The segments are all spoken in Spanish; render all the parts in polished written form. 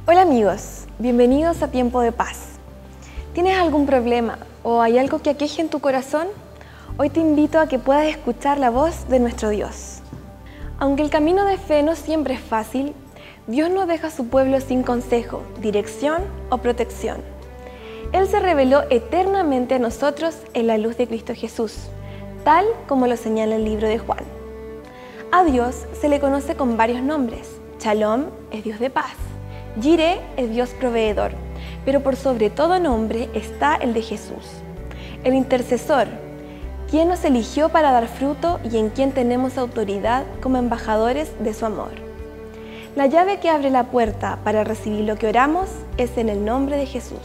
Hola amigos, bienvenidos a Tiempo de Paz. ¿Tienes algún problema o hay algo que aqueje en tu corazón? Hoy te invito a que puedas escuchar la voz de nuestro Dios. Aunque el camino de fe no siempre es fácil, Dios no deja a su pueblo sin consejo, dirección o protección. Él se reveló eternamente a nosotros en la luz de Cristo Jesús, tal como lo señala el libro de Juan. A Dios se le conoce con varios nombres. Shalom es Dios de paz. Jireh es Dios proveedor, pero por sobre todo nombre está el de Jesús, el intercesor, quien nos eligió para dar fruto y en quien tenemos autoridad como embajadores de su amor. La llave que abre la puerta para recibir lo que oramos es en el nombre de Jesús.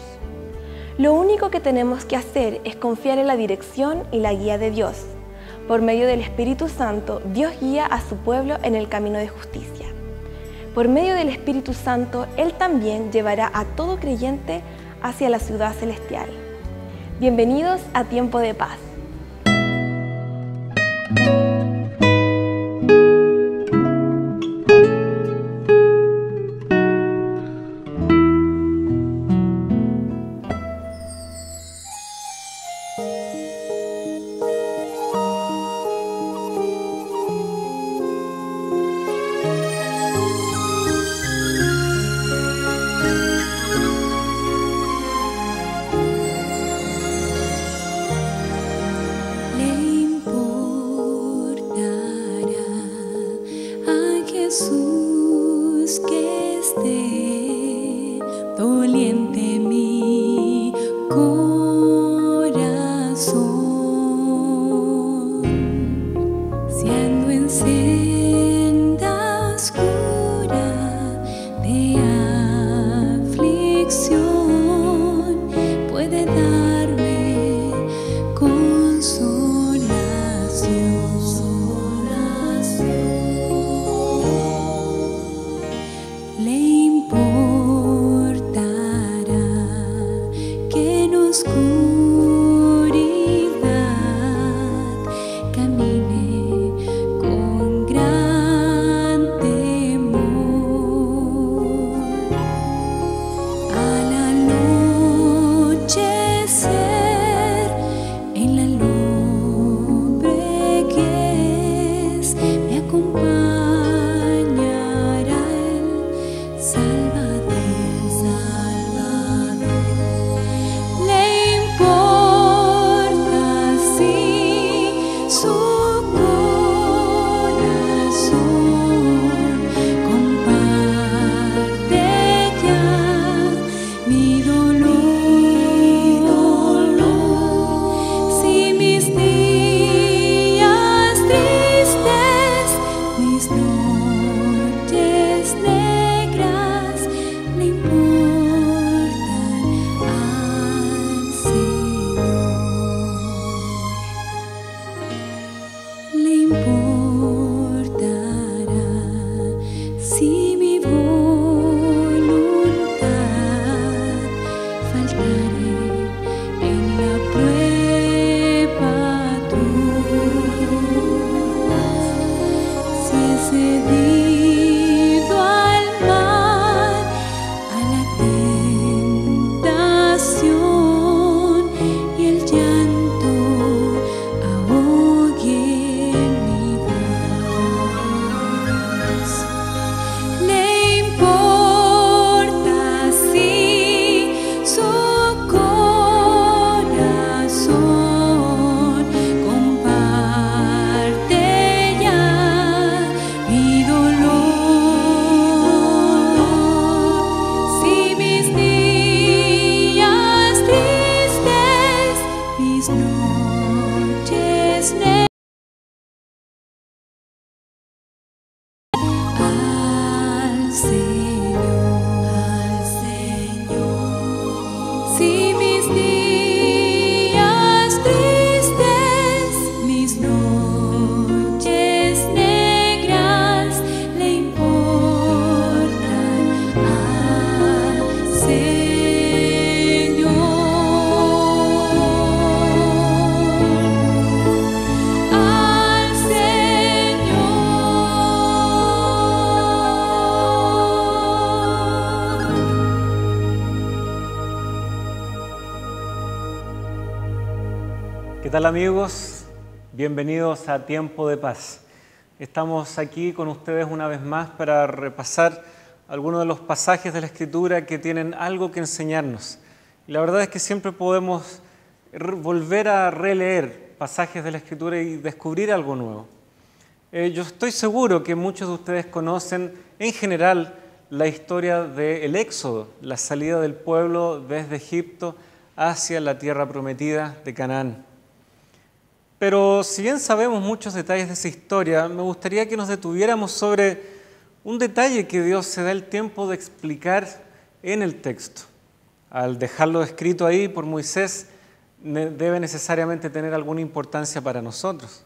Lo único que tenemos que hacer es confiar en la dirección y la guía de Dios. Por medio del Espíritu Santo, Dios guía a su pueblo en el camino de justicia. Por medio del Espíritu Santo, Él también llevará a todo creyente hacia la ciudad celestial. Bienvenidos a Tiempo de Paz. Jesús, que esté doliente mi corazón, si ando en senda oscura de aflicción, puede darme consolación. Le importará que en oscuridad camine con gran temor. Al anochecer, en la lumbre que es, me acompañará el Salvador. Le importa si su corazón comparte ya mi dolor, si mis días tristes, mis noches negras ¿Qué tal, amigos? Bienvenidos a Tiempo de Paz. Estamos aquí con ustedes una vez más para repasar algunos de los pasajes de la Escritura que tienen algo que enseñarnos. Y la verdad es que siempre podemos volver a releer pasajes de la Escritura y descubrir algo nuevo. Yo estoy seguro que muchos de ustedes conocen en general la historia del Éxodo, la salida del pueblo desde Egipto hacia la tierra prometida de Canaán. Pero si bien sabemos muchos detalles de esa historia, me gustaría que nos detuviéramos sobre un detalle que Dios se da el tiempo de explicar en el texto. Al dejarlo escrito ahí por Moisés, debe necesariamente tener alguna importancia para nosotros.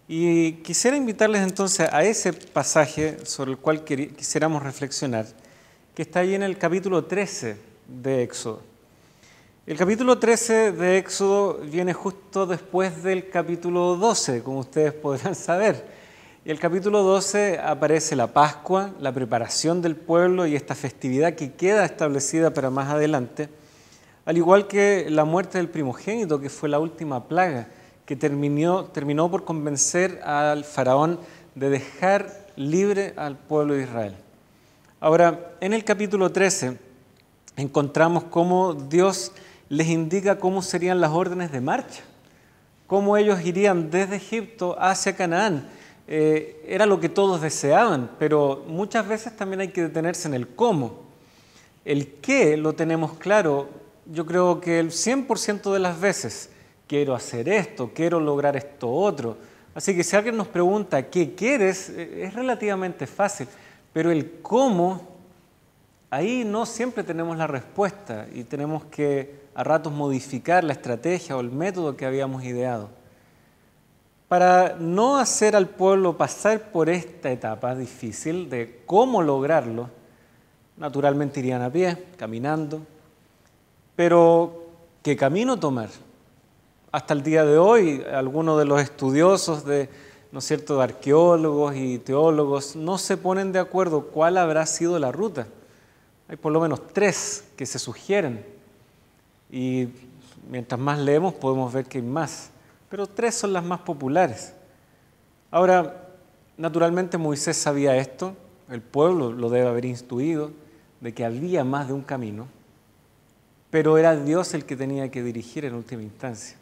Y quisiera invitarles entonces a ese pasaje sobre el cual quisiéramos reflexionar, que está ahí en el capítulo 13 de Éxodo. El capítulo 13 de Éxodo viene justo después del capítulo 12, como ustedes podrán saber. Y el capítulo 12 aparece la Pascua, la preparación del pueblo y esta festividad que queda establecida para más adelante, al igual que la muerte del primogénito, que fue la última plaga, que terminó por convencer al faraón de dejar libre al pueblo de Israel. Ahora, en el capítulo 13 encontramos cómo Dios les indica cómo serían las órdenes de marcha, cómo ellos irían desde Egipto hacia Canaán. Era lo que todos deseaban, pero muchas veces también hay que detenerse en el cómo. El qué lo tenemos claro, yo creo que el 100% de las veces. Quiero hacer esto, quiero lograr esto otro. Así que si alguien nos pregunta qué quieres, es relativamente fácil, pero el cómo, ahí no siempre tenemos la respuesta y tenemos que a ratos modificar la estrategia o el método que habíamos ideado. Para no hacer al pueblo pasar por esta etapa difícil de cómo lograrlo, naturalmente irían a pie, caminando, pero ¿qué camino tomar? Hasta el día de hoy, algunos de los estudiosos, ¿no es cierto?, de arqueólogos y teólogos, no se ponen de acuerdo cuál habrá sido la ruta. Hay por lo menos 3 que se sugieren y mientras más leemos podemos ver que hay más, pero 3 son las más populares. Ahora, naturalmente Moisés sabía esto, el pueblo lo debe haber instruido de que había más de un camino, pero era Dios el que tenía que dirigir en última instancia.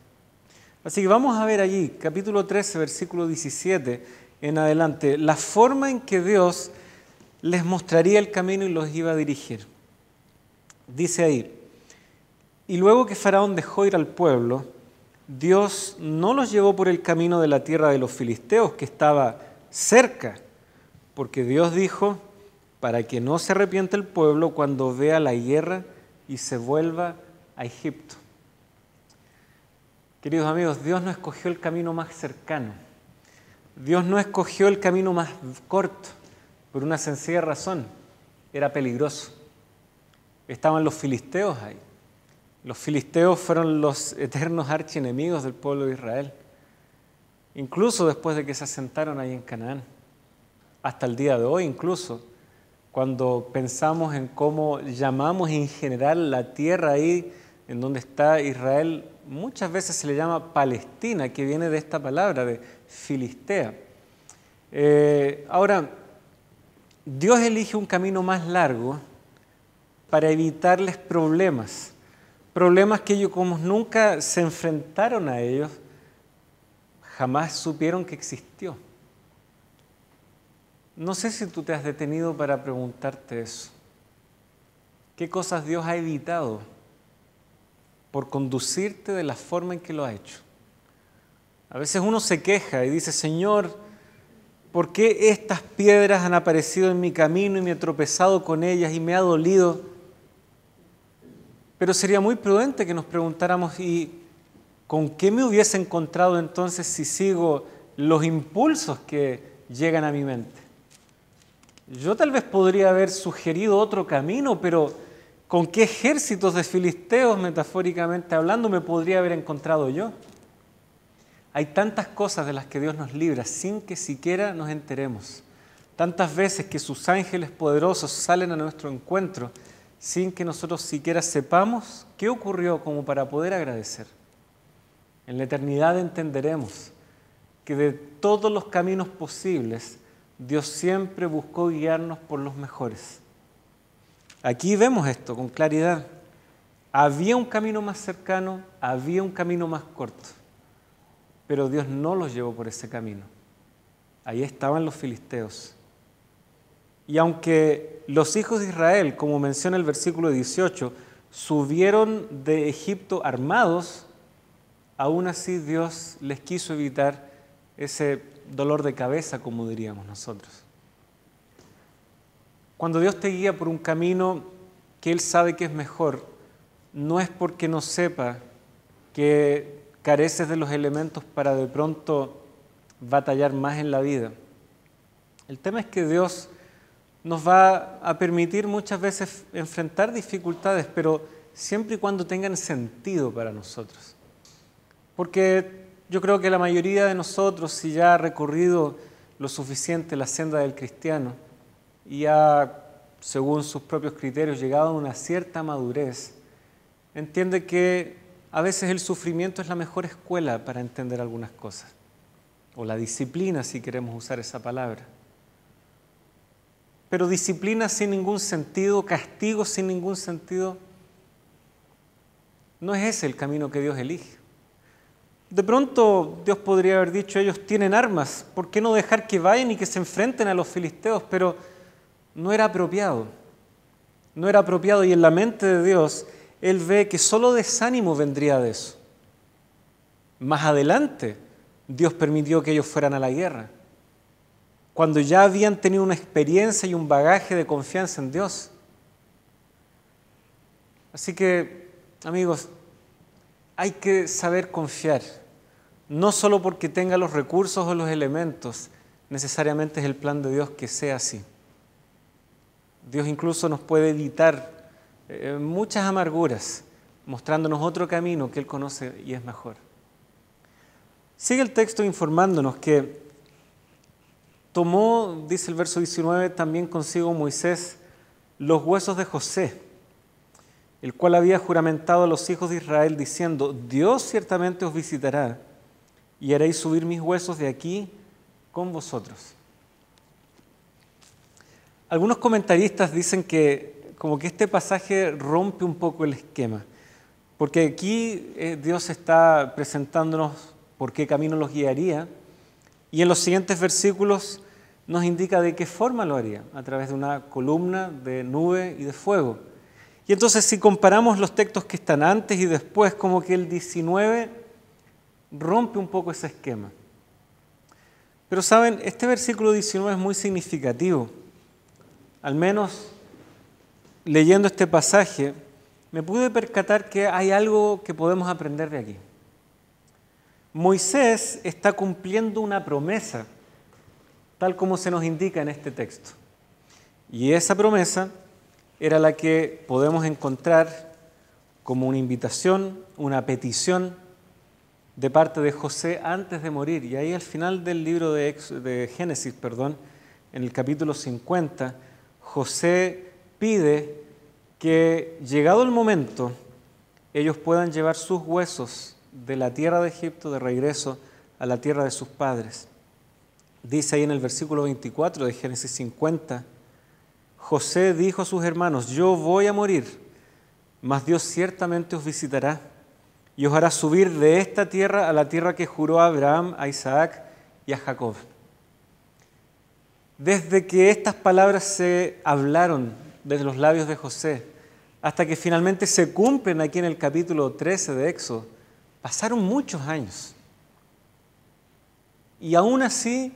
Así que vamos a ver allí, capítulo 13, versículo 17 en adelante, la forma en que Dios les mostraría el camino y los iba a dirigir. Dice ahí: y luego que Faraón dejó ir al pueblo, Dios no los llevó por el camino de la tierra de los filisteos, que estaba cerca, porque Dios dijo, para que no se arrepienta el pueblo cuando vea la guerra y se vuelva a Egipto. Queridos amigos, Dios no escogió el camino más cercano. Dios no escogió el camino más corto, por una sencilla razón: era peligroso. Estaban los filisteos ahí. Los filisteos fueron los eternos archienemigos del pueblo de Israel, incluso después de que se asentaron ahí en Canaán. Hasta el día de hoy, incluso, cuando pensamos en cómo llamamos en general la tierra ahí en donde está Israel, muchas veces se le llama Palestina, que viene de esta palabra, de Filistea. Ahora, Dios elige un camino más largo para evitarles problemas que ellos, como nunca se enfrentaron a ellos, jamás supieron que existió. No sé si tú te has detenido para preguntarte eso. ¿Qué cosas Dios ha evitado por conducirte de la forma en que lo ha hecho? A veces uno se queja y dice: Señor, ¿por qué estas piedras han aparecido en mi camino y me he tropezado con ellas y me ha dolido? Pero sería muy prudente que nos preguntáramos: ¿y con qué me hubiese encontrado entonces si sigo los impulsos que llegan a mi mente? Yo tal vez podría haber sugerido otro camino, pero ¿con qué ejércitos de filisteos, metafóricamente hablando, me podría haber encontrado yo? Hay tantas cosas de las que Dios nos libra sin que siquiera nos enteremos. Tantas veces que sus ángeles poderosos salen a nuestro encuentro sin que nosotros siquiera sepamos qué ocurrió como para poder agradecer. En la eternidad entenderemos que de todos los caminos posibles, Dios siempre buscó guiarnos por los mejores. Aquí vemos esto con claridad. Había un camino más cercano, había un camino más corto, pero Dios no los llevó por ese camino. Ahí estaban los filisteos. Y aunque los hijos de Israel, como menciona el versículo 18, subieron de Egipto armados, aún así Dios les quiso evitar ese dolor de cabeza, como diríamos nosotros. Cuando Dios te guía por un camino que Él sabe que es mejor, no es porque no sepa que careces de los elementos para de pronto batallar más en la vida. El tema es que Dios nos va a permitir muchas veces enfrentar dificultades, pero siempre y cuando tengan sentido para nosotros. Porque yo creo que la mayoría de nosotros, si ya ha recorrido lo suficiente la senda del cristiano y ha, según sus propios criterios, llegado a una cierta madurez, entiende que a veces el sufrimiento es la mejor escuela para entender algunas cosas, o la disciplina, si queremos usar esa palabra. Pero disciplina sin ningún sentido, castigo sin ningún sentido, no es ese el camino que Dios elige. De pronto Dios podría haber dicho, ellos tienen armas, ¿por qué no dejar que vayan y que se enfrenten a los filisteos? Pero no era apropiado. No era apropiado, y en la mente de Dios, Él ve que solo desánimo vendría de eso. Más adelante, Dios permitió que ellos fueran a la guerra, cuando ya habían tenido una experiencia y un bagaje de confianza en Dios. Así que, amigos, hay que saber confiar, no solo porque tenga los recursos o los elementos, necesariamente es el plan de Dios que sea así. Dios incluso nos puede evitar muchas amarguras, mostrándonos otro camino que Él conoce y es mejor. Sigue el texto informándonos que tomó, dice el verso 19, también consigo Moisés los huesos de José, el cual había juramentado a los hijos de Israel diciendo, Dios ciertamente os visitará y haréis subir mis huesos de aquí con vosotros. Algunos comentaristas dicen que como que este pasaje rompe un poco el esquema, porque aquí Dios está presentándonos por qué camino los guiaría, y en los siguientes versículos nos indica de qué forma lo haría, a través de una columna de nube y de fuego. Y entonces si comparamos los textos que están antes y después, como que el 19 rompe un poco ese esquema. Pero saben, este versículo 19 es muy significativo. Al menos leyendo este pasaje, me pude percatar que hay algo que podemos aprender de aquí. Moisés está cumpliendo una promesa, tal como se nos indica en este texto. Y esa promesa era la que podemos encontrar como una invitación, una petición de parte de José antes de morir. Y ahí al final del libro de Génesis, en el capítulo 50, José pide que, llegado el momento, ellos puedan llevar sus huesos de la tierra de Egipto de regreso a la tierra de sus padres. Dice ahí en el versículo 24 de Génesis 50, José dijo a sus hermanos, yo voy a morir, mas Dios ciertamente os visitará y os hará subir de esta tierra a la tierra que juró a Abraham, a Isaac y a Jacob. Desde que estas palabras se hablaron desde los labios de José hasta que finalmente se cumplen aquí en el capítulo 13 de Éxodo, pasaron muchos años. Y aún así,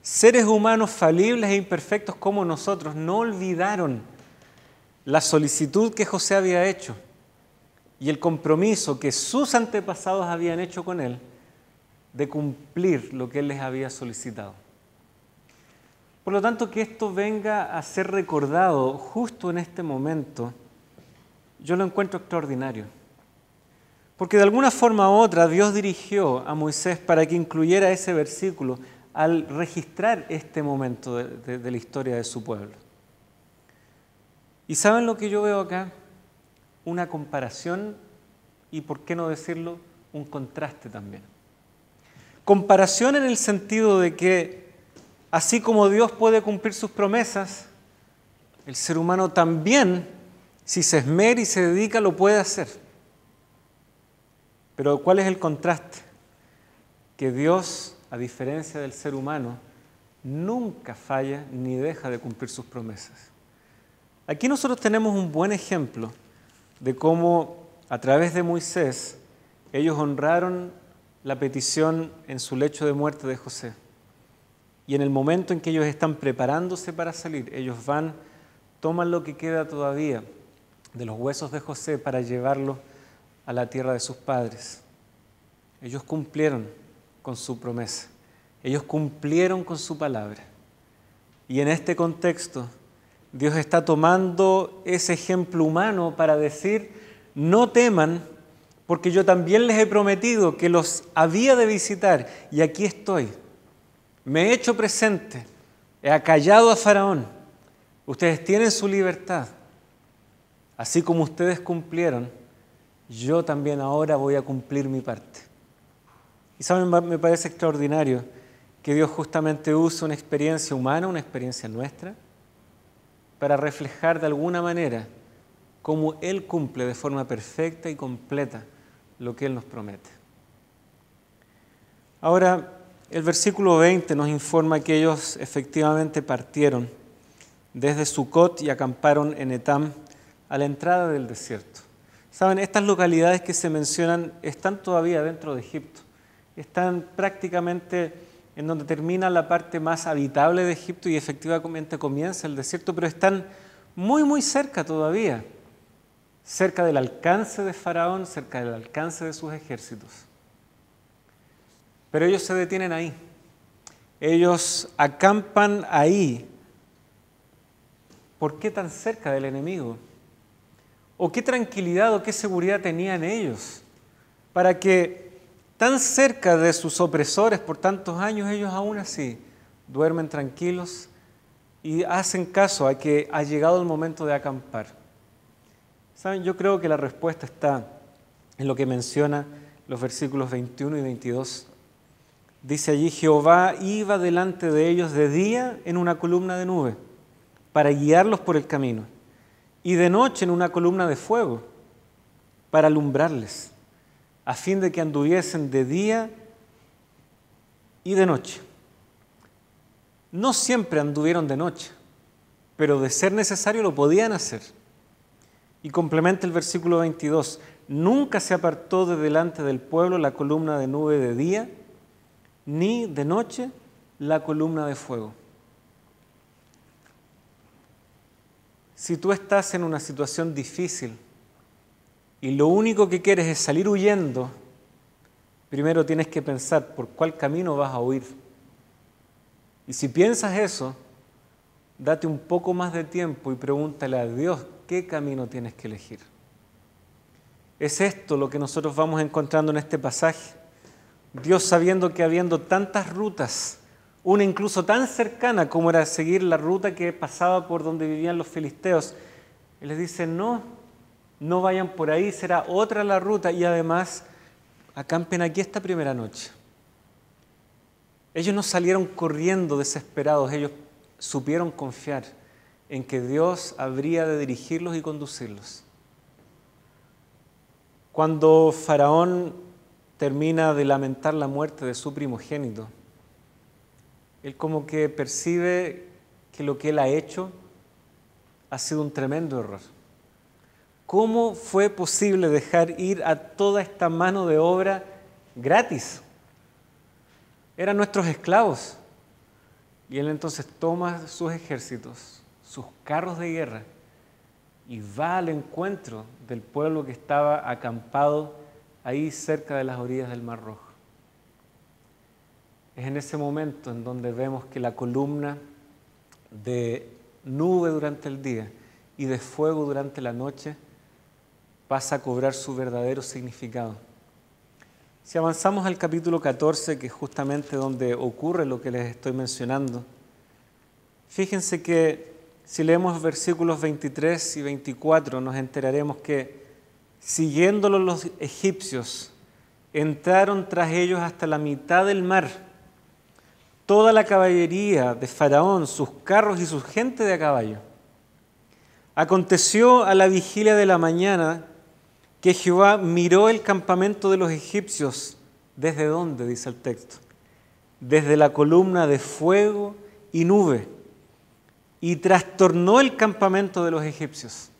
seres humanos falibles e imperfectos como nosotros no olvidaron la solicitud que José había hecho y el compromiso que sus antepasados habían hecho con él de cumplir lo que él les había solicitado. Por lo tanto, que esto venga a ser recordado justo en este momento, yo lo encuentro extraordinario. Porque de alguna forma u otra Dios dirigió a Moisés para que incluyera ese versículo al registrar este momento de la historia de su pueblo. ¿Y saben lo que yo veo acá? Una comparación y, por qué no decirlo, un contraste también. Comparación en el sentido de que, así como Dios puede cumplir sus promesas, el ser humano también, si se esmera y se dedica, lo puede hacer. Pero ¿cuál es el contraste? Que Dios, a diferencia del ser humano, nunca falla ni deja de cumplir sus promesas. Aquí nosotros tenemos un buen ejemplo de cómo, a través de Moisés, ellos honraron la petición en su lecho de muerte de José. Y en el momento en que ellos están preparándose para salir, ellos van, toman lo que queda todavía de los huesos de José para llevarlo a la tierra de sus padres. Ellos cumplieron con su promesa. Ellos cumplieron con su palabra. Y en este contexto, Dios está tomando ese ejemplo humano para decir, no teman, porque yo también les he prometido que los había de visitar, y aquí estoy. Me he hecho presente, he acallado a Faraón. Ustedes tienen su libertad. Así como ustedes cumplieron, yo también ahora voy a cumplir mi parte. Y saben, me parece extraordinario que Dios justamente use una experiencia humana, una experiencia nuestra, para reflejar de alguna manera cómo Él cumple de forma perfecta y completa lo que Él nos promete. Ahora, el versículo 20 nos informa que ellos efectivamente partieron desde Sucot y acamparon en Etam, a la entrada del desierto. Saben, estas localidades que se mencionan están todavía dentro de Egipto. Están prácticamente en donde termina la parte más habitable de Egipto y efectivamente comienza el desierto, pero están muy, muy cerca todavía, cerca del alcance de Faraón, cerca del alcance de sus ejércitos. Pero ellos se detienen ahí. Ellos acampan ahí. ¿Por qué tan cerca del enemigo? ¿O qué tranquilidad o qué seguridad tenían ellos para que tan cerca de sus opresores por tantos años, ellos aún así duermen tranquilos y hacen caso a que ha llegado el momento de acampar? ¿Saben? Yo creo que la respuesta está en lo que menciona los versículos 21 y 22. Dice allí, Jehová iba delante de ellos de día en una columna de nube para guiarlos por el camino, y de noche en una columna de fuego para alumbrarles, a fin de que anduviesen de día y de noche. No siempre anduvieron de noche, pero de ser necesario lo podían hacer. Y complementa el versículo 22, nunca se apartó de delante del pueblo la columna de nube de día, ni de noche la columna de fuego. Si tú estás en una situación difícil y lo único que quieres es salir huyendo, primero tienes que pensar por cuál camino vas a huir. Y si piensas eso, date un poco más de tiempo y pregúntale a Dios qué camino tienes que elegir. Es esto lo que nosotros vamos encontrando en este pasaje. Dios, sabiendo que habiendo tantas rutas, una incluso tan cercana como era seguir la ruta que pasaba por donde vivían los filisteos, Él les dice, no vayan por ahí, será otra la ruta, y además acampen aquí esta primera noche. Ellos no salieron corriendo desesperados, ellos supieron confiar en que Dios habría de dirigirlos y conducirlos. Cuando Faraón termina de lamentar la muerte de su primogénito, él como que percibe que lo que él ha hecho ha sido un tremendo error. ¿Cómo fue posible dejar ir a toda esta mano de obra gratis? Eran nuestros esclavos. Y él entonces toma sus ejércitos, sus carros de guerra, y va al encuentro del pueblo que estaba acampado ahí cerca de las orillas del Mar Rojo. Es en ese momento en donde vemos que la columna de nube durante el día y de fuego durante la noche pasa a cobrar su verdadero significado. Si avanzamos al capítulo 14, que es justamente donde ocurre lo que les estoy mencionando, fíjense que si leemos versículos 23 y 24 nos enteraremos que siguiéndolo los egipcios entraron tras ellos hasta la mitad del mar. Toda la caballería de Faraón, sus carros y su gente de a caballo. Aconteció a la vigilia de la mañana que Jehová miró el campamento de los egipcios. ¿Desde dónde? Dice el texto. Desde la columna de fuego y nube. Y trastornó el campamento de los egipcios.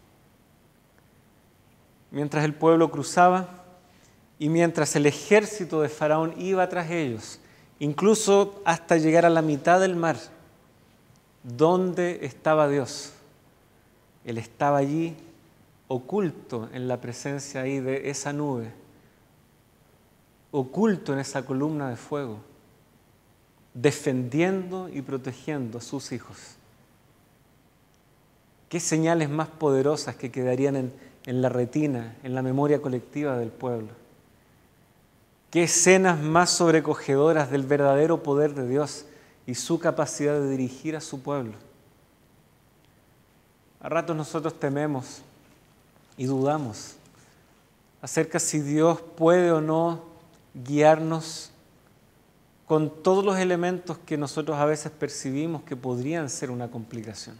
Mientras el pueblo cruzaba y mientras el ejército de Faraón iba tras ellos, incluso hasta llegar a la mitad del mar, ¿dónde estaba Dios? Él estaba allí, oculto en la presencia ahí de esa nube, oculto en esa columna de fuego, defendiendo y protegiendo a sus hijos. ¿Qué señales más poderosas que quedarían en la retina, en la memoria colectiva del pueblo? ¿Qué escenas más sobrecogedoras del verdadero poder de Dios y su capacidad de dirigir a su pueblo? A ratos nosotros tememos y dudamos acerca si Dios puede o no guiarnos con todos los elementos que nosotros a veces percibimos que podrían ser una complicación.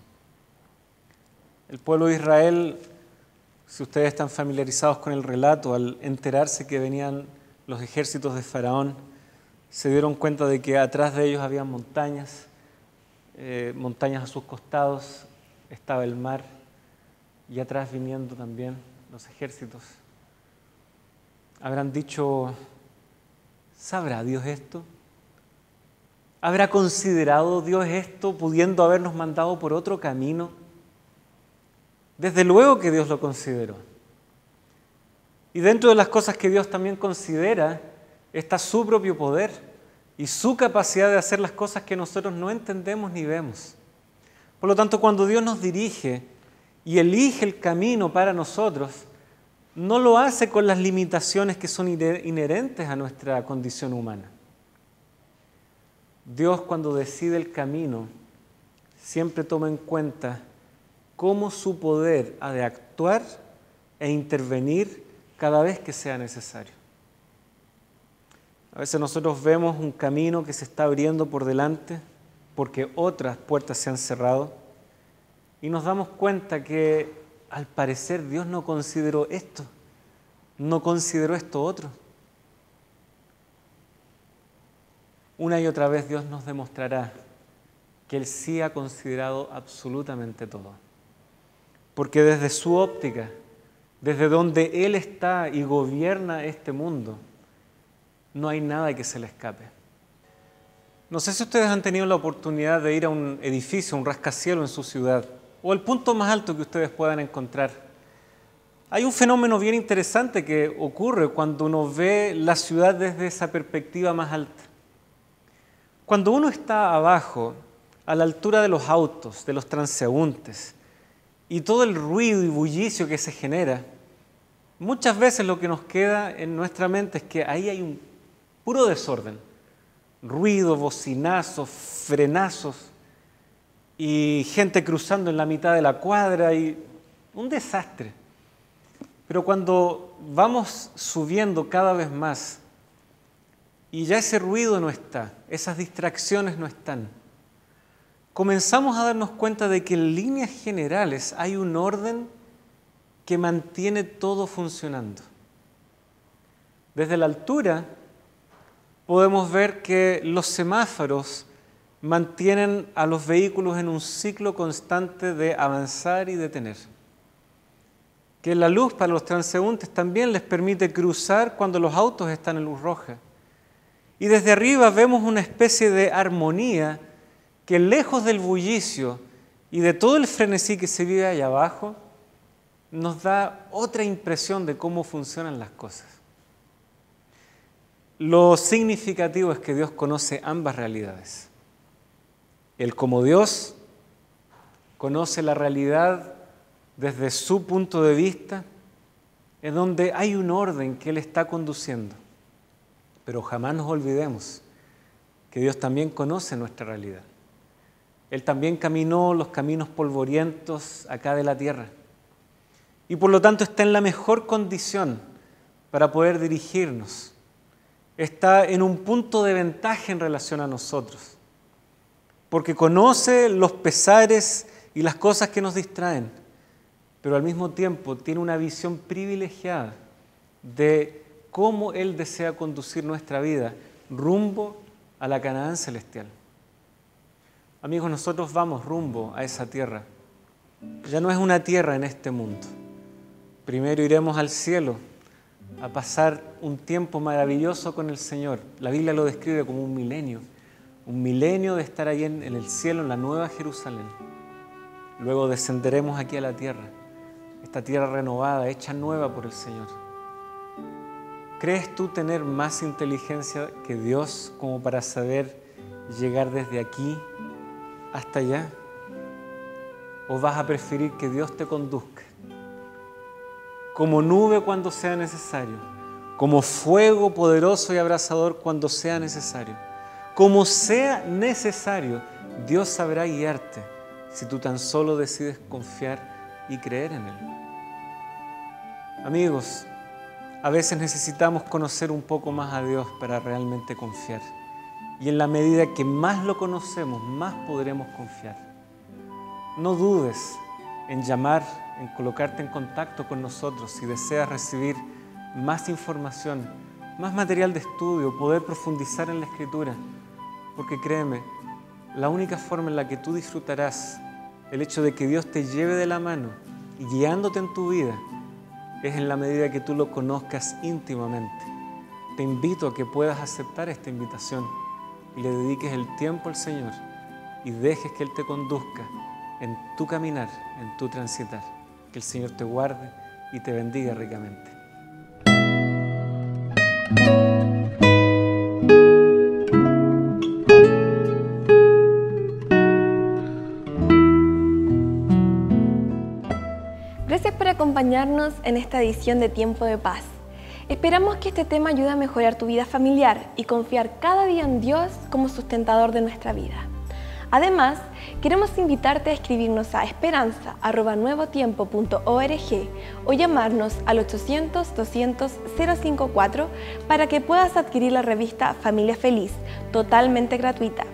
El pueblo de Israel, si ustedes están familiarizados con el relato, al enterarse que venían los ejércitos de Faraón, se dieron cuenta de que atrás de ellos había montañas, montañas a sus costados, estaba el mar y atrás viniendo también los ejércitos. Habrán dicho, ¿sabrá Dios esto? ¿Habrá considerado Dios esto pudiendo habernos mandado por otro camino? Desde luego que Dios lo consideró. Y dentro de las cosas que Dios también considera está su propio poder y su capacidad de hacer las cosas que nosotros no entendemos ni vemos. Por lo tanto, cuando Dios nos dirige y elige el camino para nosotros, no lo hace con las limitaciones que son inherentes a nuestra condición humana. Dios, cuando decide el camino, siempre toma en cuenta cómo su poder ha de actuar e intervenir cada vez que sea necesario. A veces nosotros vemos un camino que se está abriendo por delante porque otras puertas se han cerrado y nos damos cuenta que al parecer Dios no consideró esto, no consideró esto otro. Una y otra vez Dios nos demostrará que Él sí ha considerado absolutamente todo. Porque desde su óptica, desde donde Él está y gobierna este mundo, no hay nada que se le escape. No sé si ustedes han tenido la oportunidad de ir a un edificio, un rascacielos en su ciudad, o el punto más alto que ustedes puedan encontrar. Hay un fenómeno bien interesante que ocurre cuando uno ve la ciudad desde esa perspectiva más alta. Cuando uno está abajo, a la altura de los autos, de los transeúntes, y todo el ruido y bullicio que se genera, muchas veces lo que nos queda en nuestra mente es que ahí hay un puro desorden. Ruido, bocinazos, frenazos, y gente cruzando en la mitad de la cuadra, y un desastre. Pero cuando vamos subiendo cada vez más, y ya ese ruido no está, esas distracciones no están, comenzamos a darnos cuenta de que en líneas generales hay un orden que mantiene todo funcionando. Desde la altura podemos ver que los semáforos mantienen a los vehículos en un ciclo constante de avanzar y detener. Que la luz para los transeúntes también les permite cruzar cuando los autos están en luz roja. Y desde arriba vemos una especie de armonía que lejos del bullicio y de todo el frenesí que se vive allá abajo, nos da otra impresión de cómo funcionan las cosas. Lo significativo es que Dios conoce ambas realidades. Él, como Dios, conoce la realidad desde su punto de vista, en donde hay un orden que Él está conduciendo. Pero jamás nos olvidemos que Dios también conoce nuestra realidad. Él también caminó los caminos polvorientos acá de la tierra y por lo tanto está en la mejor condición para poder dirigirnos está en un punto de ventaja en relación a nosotros, porque conoce los pesares y las cosas que nos distraen, pero al mismo tiempo tiene una visión privilegiada de cómo Él desea conducir nuestra vida rumbo a la Canaán celestial. Amigos, nosotros vamos rumbo a esa tierra. Ya no es una tierra en este mundo. Primero iremos al cielo a pasar un tiempo maravilloso con el Señor. La Biblia lo describe como un milenio de estar ahí en el cielo, en la Nueva Jerusalén. Luego descenderemos aquí a la tierra, esta tierra renovada, hecha nueva por el Señor. ¿Crees tú tener más inteligencia que Dios como para saber llegar desde aquí hasta allá? ¿O vas a preferir que Dios te conduzca como nube cuando sea necesario, como fuego poderoso y abrasador cuando sea necesario? Como sea necesario, Dios sabrá guiarte si tú tan solo decides confiar y creer en Él. Amigos, a veces necesitamos conocer un poco más a Dios para realmente confiar. Y en la medida que más lo conocemos, más podremos confiar. No dudes en llamar, en colocarte en contacto con nosotros si deseas recibir más información, más material de estudio, poder profundizar en la Escritura. Porque créeme, la única forma en la que tú disfrutarás el hecho de que Dios te lleve de la mano y guiándote en tu vida es en la medida que tú lo conozcas íntimamente. Te invito a que puedas aceptar esta invitación y le dediques el tiempo al Señor y dejes que Él te conduzca en tu caminar, en tu transitar. Que el Señor te guarde y te bendiga ricamente. Gracias por acompañarnos en esta edición de Tiempo de Paz. Esperamos que este tema ayude a mejorar tu vida familiar y confiar cada día en Dios como sustentador de nuestra vida. Además, queremos invitarte a escribirnos a esperanza@nuevotiempo.org o llamarnos al 800-200-054 para que puedas adquirir la revista Familia Feliz, totalmente gratuita.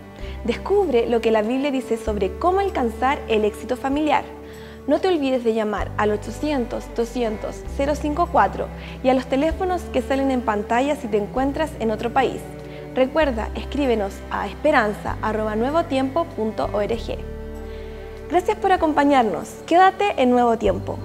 Descubre lo que la Biblia dice sobre cómo alcanzar el éxito familiar. No te olvides de llamar al 800-200-054 y a los teléfonos que salen en pantalla si te encuentras en otro país. Recuerda, escríbenos a esperanza@nuevotiempo.org. Gracias por acompañarnos. Quédate en Nuevo Tiempo.